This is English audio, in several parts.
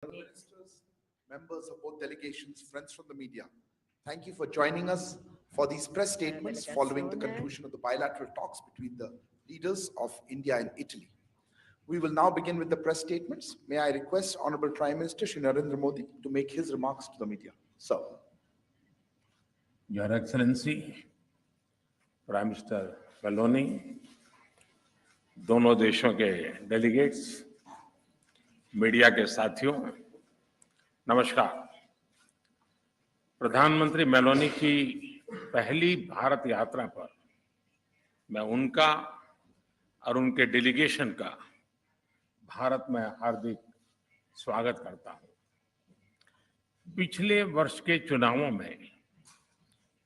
Ministers, members of both delegations, friends from the media, thank you for joining us for these press statements following the conclusion of the bilateral talks between the leaders of India and Italy. We will now begin with the press statements. May I request Honorable Prime Minister Shri Narendra Modi to make his remarks to the media. Sir. Your Excellency, Prime Minister Meloni, दोनों देशों के delegates, media के साथियों, नमस्कार। प्रधानमंत्री Meloni की पहली भारत यात्रा पर मैं उनका और उनके डेलीगेशन का भारत में हार्दिक स्वागत करता हूं। पिछले वर्ष के चुनावों में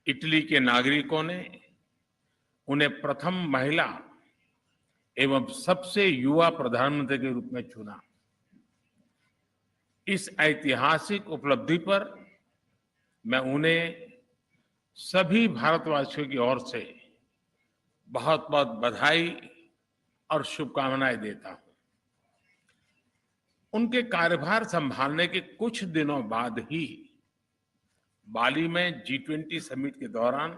इटली के नागरिकों ने उन्हें प्रथम महिला एवं सबसे युवा प्रधानमंत्री के रूप में चुना। इस ऐतिहासिक उपलब्धि पर मैं उन्हें सभी भारतवासियों की ओर से बहुत बहुत बधाई और शुभकामनाएं देता हूं। उनके कार्यभार संभालने के कुछ दिनों बाद ही बाली में G20 समिट के दौरान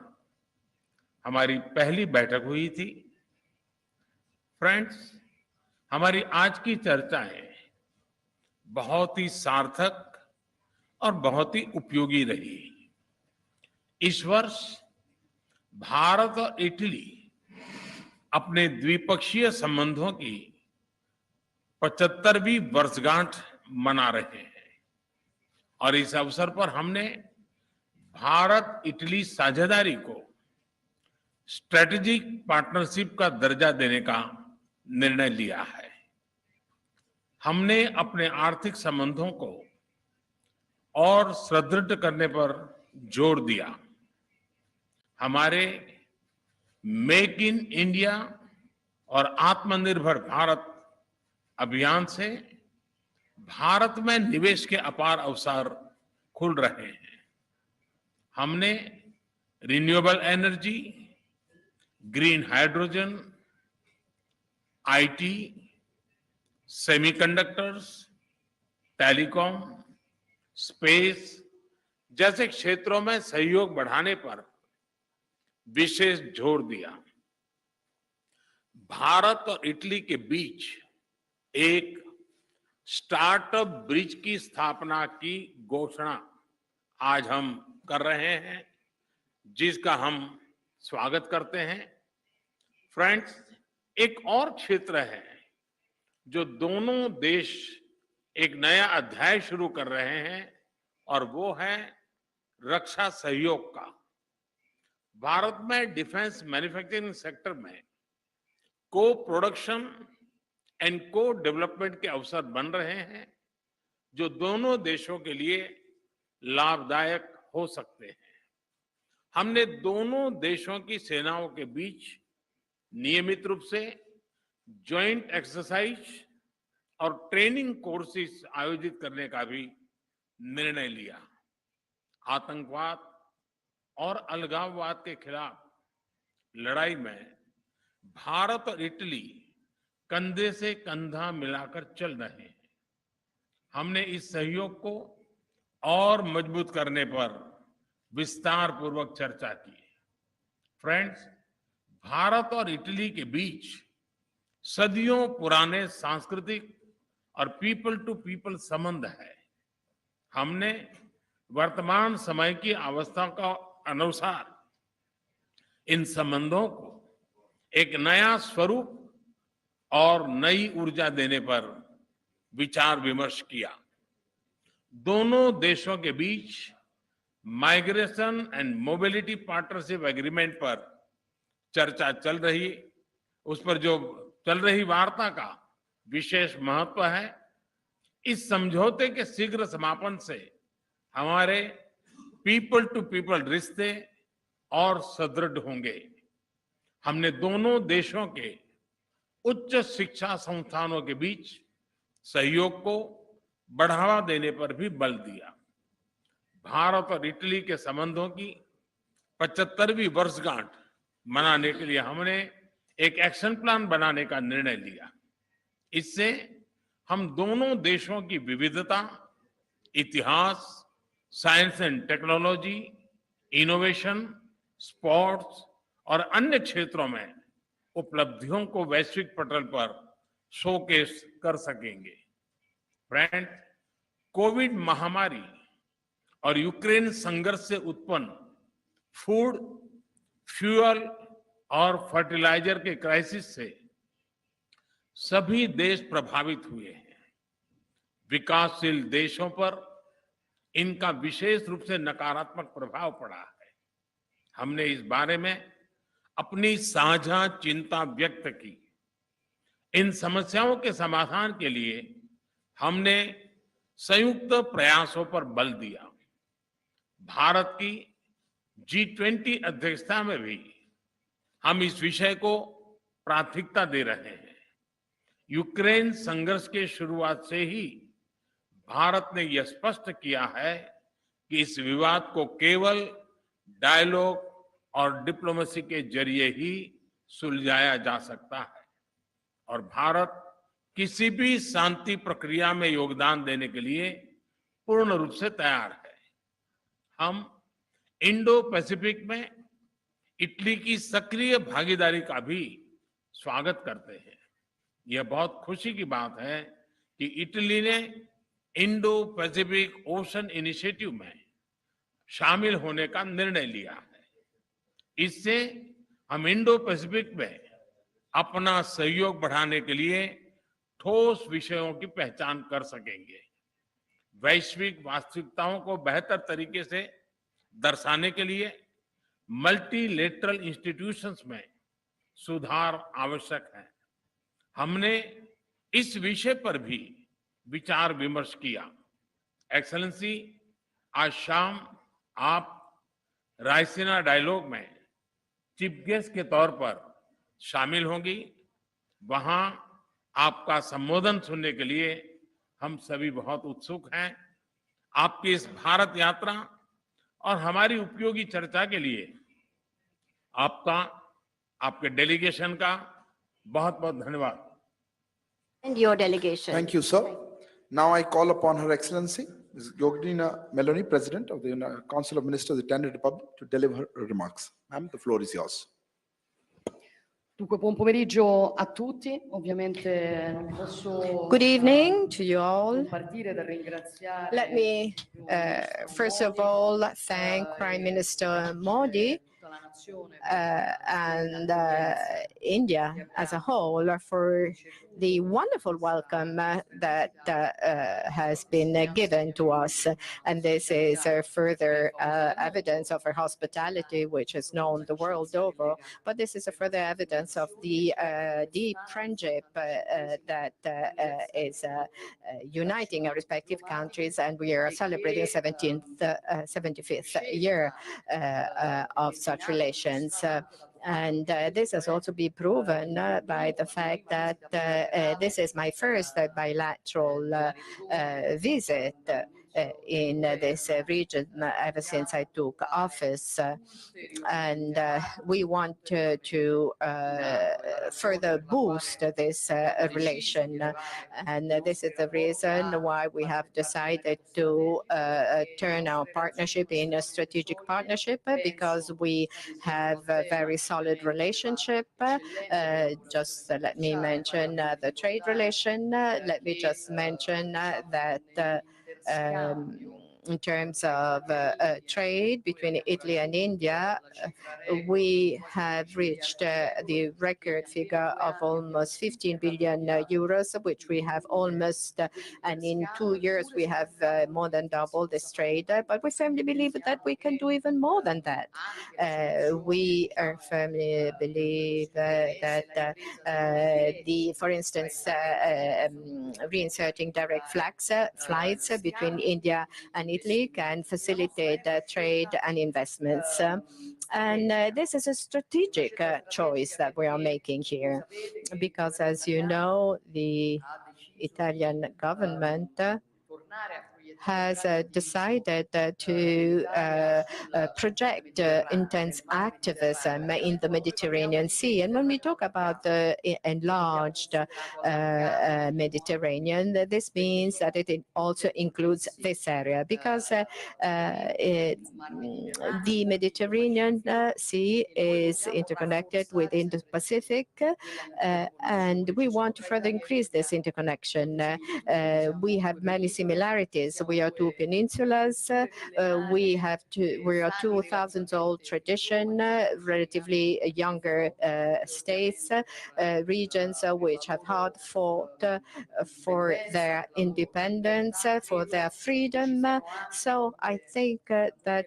हमारी पहली बैठक हुई थी। फ्रेंड्स, हमारी आज की चर्चाएं बहुत ही सार्थक और बहुत ही उपयोगी रही। इस वर्ष भारत और इटली अपने द्विपक्षीय संबंधों की 75वीं वर्षगांठ मना रहे हैं और इस अवसर पर हमने भारत इटली साझेदारी को स्ट्रेटेजिक पार्टनरशिप का दर्जा देने का निर्णय लिया है। हमने अपने आर्थिक संबंधों को और सुदृढ़ करने पर जोर दिया। हमारे मेक इन इंडिया और आत्मनिर्भर भारत अभियान से भारत में निवेश के अपार अवसर खुल रहे हैं। हमने renewable energy, green hydrogen, IT, semiconductors, telecom, space जैसे क्षेत्रों में सहयोग बढ़ाने पर विशेष जोर दिया। भारत और इटली के बीच एक स्टार्टअप ब्रिज की स्थापना की घोषणा आज हम कर रहे हैं, जिसका हम स्वागत करते हैं। फ्रेंड्स, एक और क्षेत्र है जो दोनों देश एक नया अध्याय शुरू कर रहे हैं और वो है रक्षा सहयोग का। भारत में डिफेंस मैन्युफैक्चरिंग सेक्टर में को प्रोडक्शन एंड को डेवलपमेंट के अवसर बन रहे हैं, जो दोनों देशों के लिए लाभदायक हो सकते हैं। हमने दोनों देशों की सेनाओं के बीच नियमित रूप से जॉइंट एक्सरसाइज और ट्रेनिंग कोर्सेज आयोजित करने का भी निर्णय लिया। आतंकवाद और अलगाववाद के खिलाफ लड़ाई में भारत और इटली कंधे से कंधा मिलाकर चल रहे हैं। हमने इस सहयोग को और मजबूत करने पर विस्तार पूर्वक चर्चा की। फ्रेंड्स, भारत और इटली के बीच सदियों पुराने सांस्कृतिक और पीपल टू पीपल संबंध है। हमने वर्तमान समय की अवस्था का अनुसार इन संबंधों को एक नया स्वरूप और नई ऊर्जा देने पर विचार विमर्श किया। दोनों देशों के बीच migration and mobility partnership agreement पर चर्चा चल रही, उस पर जो चल रही वार्ता का विशेष महत्व है। इस समझौते के शीघ्र समापन से हमारे पीपल टू पीपल रिश्ते और सुदृढ़ होंगे। हमने दोनों देशों के उच्च शिक्षा संस्थानों के बीच सहयोग को बढ़ावा देने पर भी बल दिया। भारत और इटली के संबंधों की 75वीं वर्षगांठ मनाने के लिए हमने एक एक्शन प्लान बनाने का निर्णय लिया। इससे हम दोनों देशों की विविधता इतिहास, science and technology, innovation, sports और अन्य क्षेत्रों में उपलब्धियों को वैश्विक पटल पर शोकेस कर सकेंगे। फ्रेंड, कोविड महामारी और यूक्रेन संघर्ष से उत्पन्न फूड, फ्यूल और फर्टिलाइजर के क्राइसिस से सभी देश प्रभावित हुए हैं। विकासशील देशों पर इनका विशेष रूप से नकारात्मक प्रभाव पड़ा है। हमने इस बारे में अपनी साझा चिंता व्यक्त की। इन समस्याओं के समाधान के लिए हमने संयुक्त प्रयासों पर बल दिया। भारत की G20 अध्यक्षता में भी हम इस विषय को प्राथमिकता दे रहे हैं। यूक्रेन संघर्ष के शुरुआत से ही भारत ने यह स्पष्ट किया है कि इस विवाद को केवल डायलॉग और डिप्लोमेसी के जरिए ही सुलझाया जा सकता है और भारत किसी भी शांति प्रक्रिया में योगदान देने के लिए पूर्ण रूप से तैयार है। हम इंडो पैसिफिक में इटली की सक्रिय भागीदारी का भी स्वागत करते हैं। यह बहुत खुशी की बात है कि इटली ने इंडो पैसिफिक ओशन इनिशिएटिव में शामिल होने का निर्णय लिया है। इससे हम इंडो पैसिफिक में अपना सहयोग बढ़ाने के लिए ठोस विषयों की पहचान कर सकेंगे। वैश्विक वास्तविकताओं को बेहतर तरीके से दर्शाने के लिए मल्टीलेटरल इंस्टीट्यूशंस में सुधार आवश्यक है। हमने इस विषय पर भी विचार विमर्श किया। एक्सेलेंसी, आज शाम आप रायसीना डायलॉग में चीफ गेस्ट के तौर पर शामिल होंगी। वहां आपका संबोधन सुनने के लिए हम सभी बहुत उत्सुक हैं। आपकी इस भारत यात्रा और हमारी उपयोगी चर्चा के लिए आपका, आपके डेलीगेशन का बहुत बहुत धन्यवाद। And your delegation. Thank you, sir. Now I call upon Her Excellency, Ms. Giorgia Meloni, President of the Council of Ministers of the Italian Republic, to deliver her remarks. Ma'am, the floor is yours. Dunque, buon pomeriggio a tutti. Ovviamente non posso Good evening to you all. partire dal ringraziare. Let me, first of all, thank Prime Minister Modi tutta la nazione and India as a whole for the wonderful welcome that has been given to us. And this is a further evidence of our hospitality, which is known the world over. But this is a further evidence of the deep friendship that is uniting our respective countries. And we are celebrating 75th year of such relations. And this has also been proven by the fact that this is my first bilateral visit in this region ever since I took office. And we want to further boost this relation. And this is the reason why we have decided to turn our partnership in a strategic partnership, because we have a very solid relationship. Just let me mention the trade relation. Let me just mention that in terms of trade between Italy and India, we have reached the record figure of almost 15 billion euros, which we have almost, and in 2 years we have more than doubled this trade. But we firmly believe that we can do even more than that. We firmly believe that for instance, reinserting direct flights between India and Italy can facilitate trade and investments. And this is a strategic choice that we are making here, because as you know, the Italian government has decided to project intense activism in the Mediterranean Sea. And when we talk about the enlarged Mediterranean, this means that it also includes this area, because the Mediterranean Sea is interconnected with the Pacific, and we want to further increase this interconnection. We have many similarities. We are two peninsulas. We are 2,000-old tradition, relatively younger states, regions which have hard fought for their independence, for their freedom. So I think that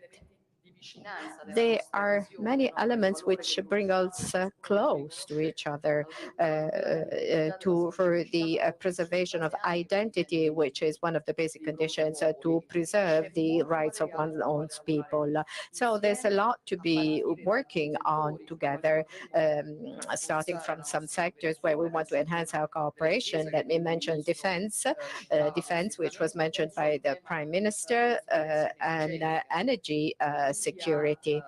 there are many elements which bring us close to each other for the preservation of identity, which is one of the basic conditions to preserve the rights of one's own people. So there's a lot to be working on together, starting from some sectors where we want to enhance our cooperation. Let me mention defense, which was mentioned by the Prime Minister, and energy security.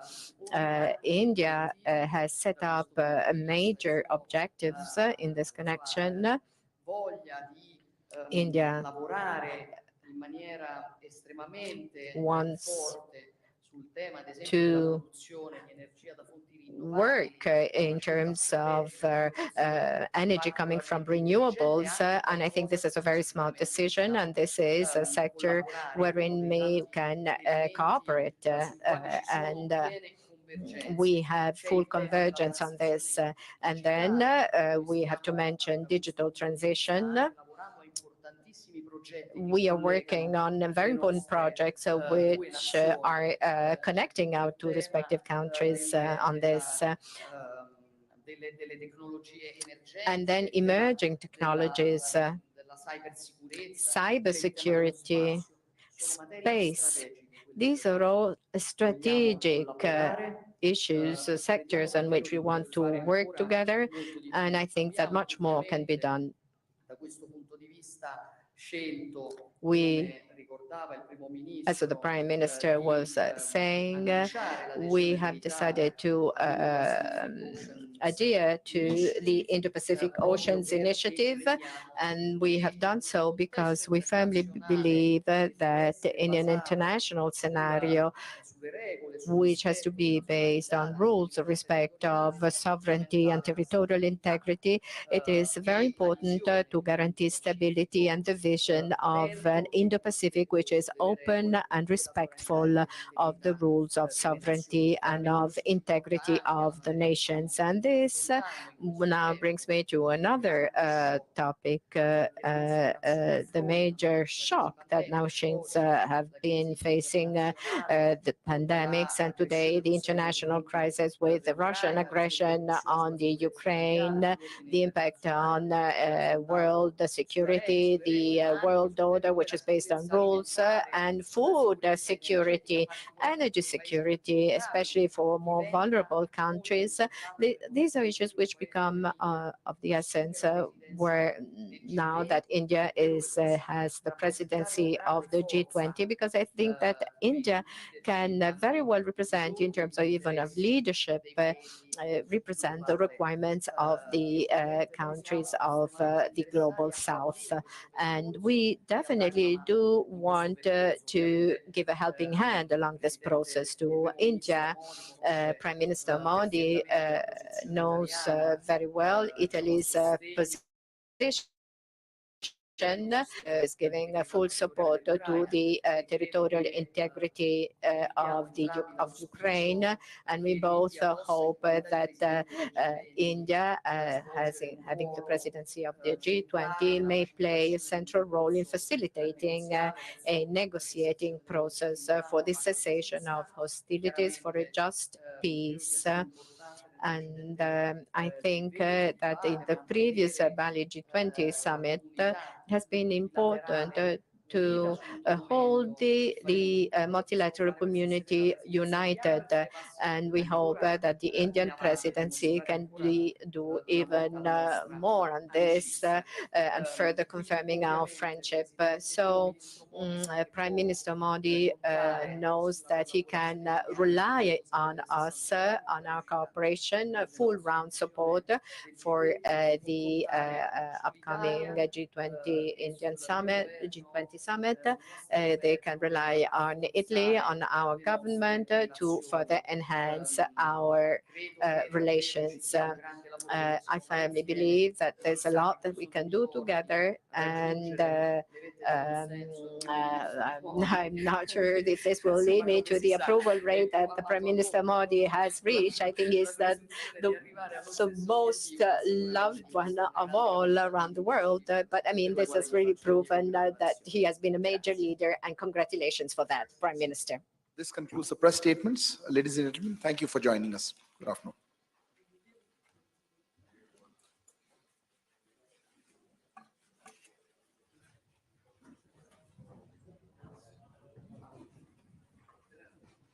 India has set up major objectives in this connection. India wants to work in terms of energy coming from renewables, and I think this is a very smart decision, and this is a sector wherein we can cooperate, and we have full convergence on this. And then we have to mention digital transition. We are working on very important projects which are connecting our two respective countries on this. And then emerging technologies, cybersecurity, space. These are all strategic issues, sectors in which we want to work together, and I think that much more can be done. We, as the Prime Minister was saying, we have decided to adhere to the Indo-Pacific Oceans Initiative, and we have done so because we firmly believe that in an international scenario, which has to be based on rules of respect of sovereignty and territorial integrity, it is very important to guarantee stability and the vision of an Indo-Pacific which is open and respectful of the rules of sovereignty and of integrity of the nations. And this now brings me to another topic, the major shock that nations have been facing, the pandemics, and today the international crisis with the Russian aggression on the Ukraine, the impact on world security, the world order, which is based on rules, and food security, energy security, especially for more vulnerable countries. These are issues which become of the essence where now that India has the presidency of the G20, because I think that India can very well represent, in terms of even of leadership, represent the requirements of the countries of the global south. And we definitely do want to give a helping hand along this process to India. Prime Minister Modi knows very well Italy's position, is giving full support to the territorial integrity of Ukraine, and we both hope that India, having the presidency of the G20, may play a central role in facilitating a negotiating process for the cessation of hostilities for a just peace. And I think that in the previous Bali G20 summit, it has been important to hold the multilateral community united. And we hope that the Indian presidency can do even more on this and further confirming our friendship. Prime Minister Modi knows that he can rely on us, on our cooperation, full round support for the upcoming G20 Indian Summit, G20 Summit. They can rely on Italy, on our government to further enhance our relations. I firmly believe that there's a lot that we can do together, and I'm not sure if this will lead me to the approval rate that the Prime Minister Modi has reached. I think he's the most loved one of all around the world. But I mean, this has really proven that he has been a major leader, and congratulations for that, Prime Minister. This concludes the press statements. Ladies and gentlemen, thank you for joining us. Good afternoon.